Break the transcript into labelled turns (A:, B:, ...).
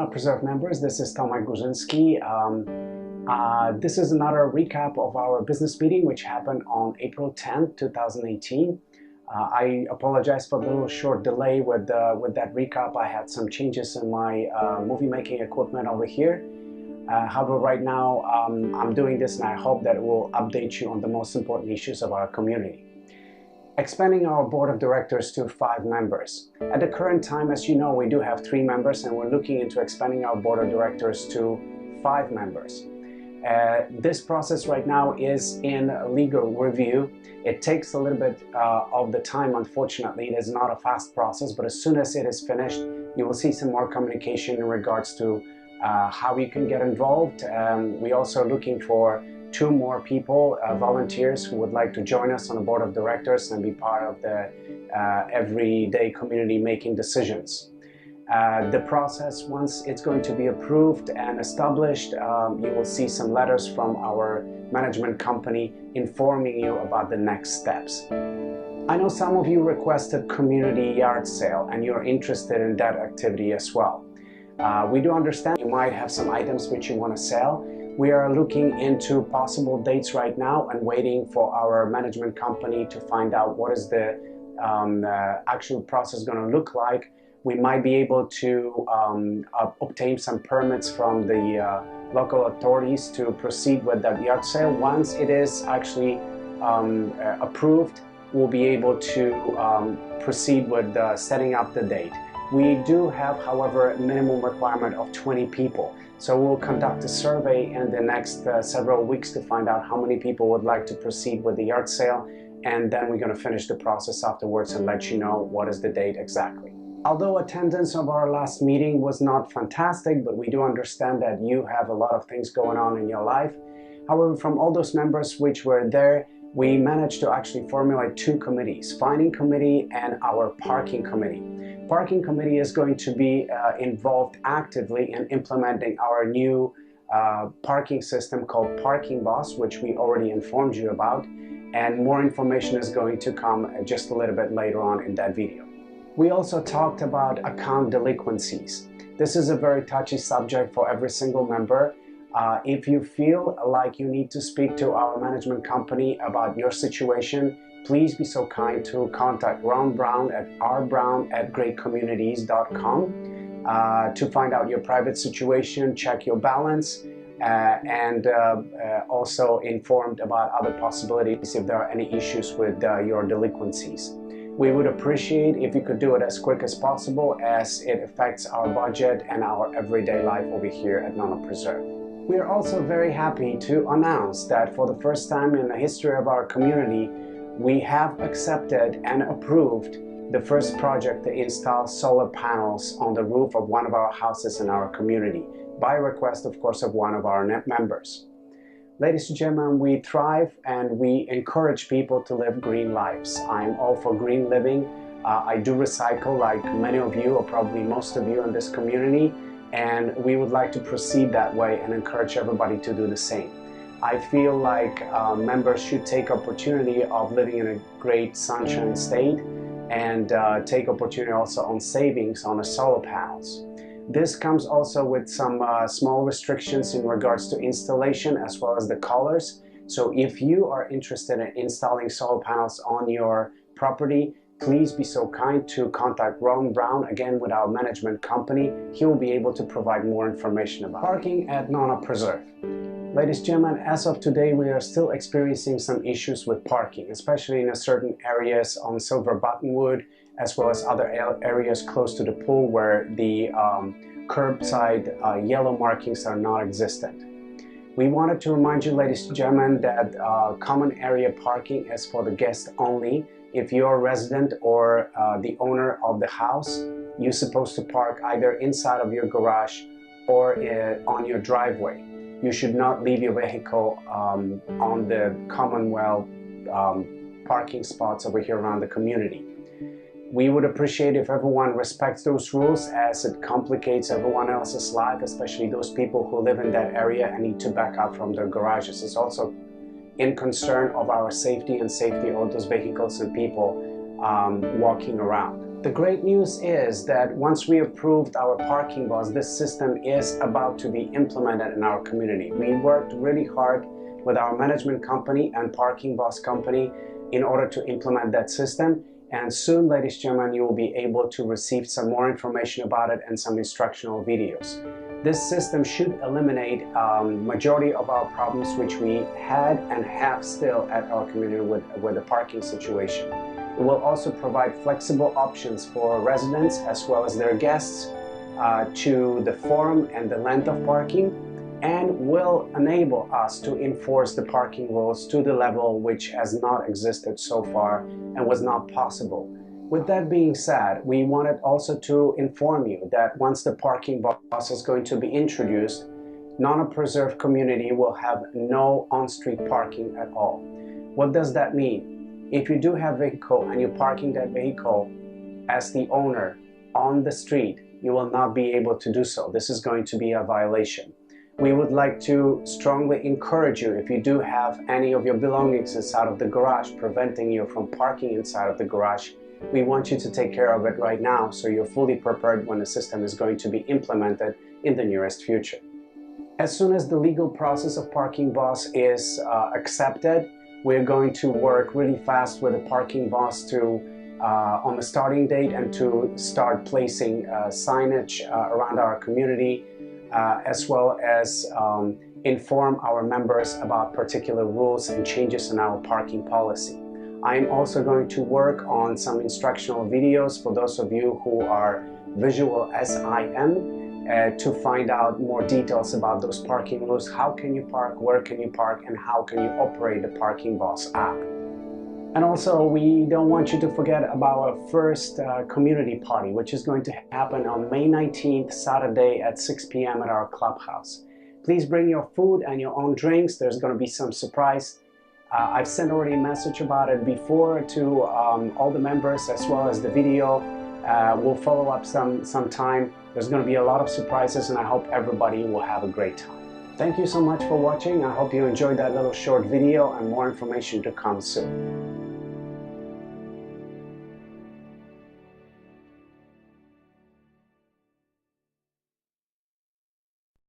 A: Non-Preserve members, this is Tomasz Górzyński. This is another recap of our business meeting which happened on April 10th, 2018. I apologize for the little short delay with that recap. I had some changes in my movie making equipment over here. However, right now I'm doing this and I hope that it will update you on the most important issues of our community. Expanding our board of directors to 5 members. At the current time, as you know, we do have 3 members and we're looking into expanding our board of directors to 5 members. This process right now is in legal review. It takes a little bit of the time, unfortunately. It is not a fast process, but as soon as it is finished, you will see some more communication in regards to how you can get involved. We're also looking for 2 more people, volunteers who would like to join us on the board of directors and be part of the everyday community making decisions. The process, once it's going to be approved and established, you will see some letters from our management company informing you about the next steps. I know some of you requested community yard sale and you're interested in that activity as well. We do understand you might have some items which you want to sell. We are looking into possible dates right now and waiting for our management company to find out what is the actual process going to look like. We might be able to obtain some permits from the local authorities to proceed with that yard sale. Once it is actually approved, we'll be able to proceed with setting up the date. We do have, however, a minimum requirement of 20 people. So we'll conduct a survey in the next several weeks to find out how many people would like to proceed with the yard sale, and then we're going to finish the process afterwards and let you know what is the date exactly. Although attendance of our last meeting was not fantastic, but we do understand that you have a lot of things going on in your life. However, from all those members which were there, we managed to actually formulate 2 committees, Finding Committee and our Parking Committee. Parking Committee is going to be involved actively in implementing our new parking system called Parking Boss, which we already informed you about, and more information is going to come just a little bit later on in that video. We also talked about account delinquencies. This is a very touchy subject for every single member. If you feel like you need to speak to our management company about your situation, please be so kind to contact Ron Brown at rbrown@greatcommunities.com to find out your private situation, check your balance, and also informed about other possibilities if there are any issues with your delinquencies. We would appreciate if you could do it as quick as possible, as it affects our budget and our everyday life over here at Non-Preserve. We are also very happy to announce that for the first time in the history of our community, we have accepted and approved the first project to install solar panels on the roof of one of our houses in our community, by request, of course, of one of our members. Ladies and gentlemen, we thrive and we encourage people to live green lives. I'm all for green living. I do recycle like many of you, or probably most of you in this community, and we would like to proceed that way and encourage everybody to do the same. I feel like members should take opportunity of living in a great sunshine state and take opportunity also on savings on the solar panels. This comes also with some small restrictions in regards to installation as well as the colors. So if you are interested in installing solar panels on your property, please be so kind to contact Ron Brown, again with our management company. He will be able to provide more information about parking at Non-Preserve. Ladies and gentlemen, as of today, we are still experiencing some issues with parking, especially in certain areas on Silver Buttonwood, as well as other areas close to the pool where the curbside yellow markings are not existent. We wanted to remind you, ladies and gentlemen, that common area parking is for the guests only. If you're a resident or the owner of the house, you're supposed to park either inside of your garage or on your driveway. You should not leave your vehicle on the Commonwealth parking spots over here around the community. We would appreciate if everyone respects those rules, as it complicates everyone else's life, especially those people who live in that area and need to back out from their garages. It's also in concern of our safety and safety of those vehicles and people walking around. The great news is that once we approved our Parking Boss, this system is about to be implemented in our community. We worked really hard with our management company and Parking Boss company in order to implement that system. And soon, ladies and gentlemen, you will be able to receive some more information about it and some instructional videos. This system should eliminate majority of our problems which we had and have still at our community with the parking situation. It will also provide flexible options for residents as well as their guests to the form and the length of parking, and will enable us to enforce the parking rules to the level which has not existed so far and was not possible. With that being said, we wanted also to inform you that once the Parking Boss is going to be introduced, non-preserved community will have no on-street parking at all. What does that mean? If you do have a vehicle and you're parking that vehicle as the owner on the street, you will not be able to do so. This is going to be a violation. We would like to strongly encourage you, if you do have any of your belongings inside of the garage preventing you from parking inside of the garage, we want you to take care of it right now so you're fully prepared when the system is going to be implemented in the nearest future. As soon as the legal process of Parking Boss is accepted, we're going to work really fast with the Parking Boss to on the starting date and to start placing signage around our community, as well as inform our members about particular rules and changes in our parking policy. I'm also going to work on some instructional videos for those of you who are visual SIM to find out more details about those parking rules. How can you park, where can you park, and how can you operate the Parking Boss app. And also, we don't want you to forget about our first community party, which is going to happen on May 19th, Saturday at 6 p.m. at our clubhouse. Please bring your food and your own drinks. There's going to be some surprise. I've sent already a message about it before to all the members, as well as the video. We'll follow up sometime. There's going to be a lot of surprises, and I hope everybody will have a great time. Thank you so much for watching. I hope you enjoyed that little short video, and more information to come soon.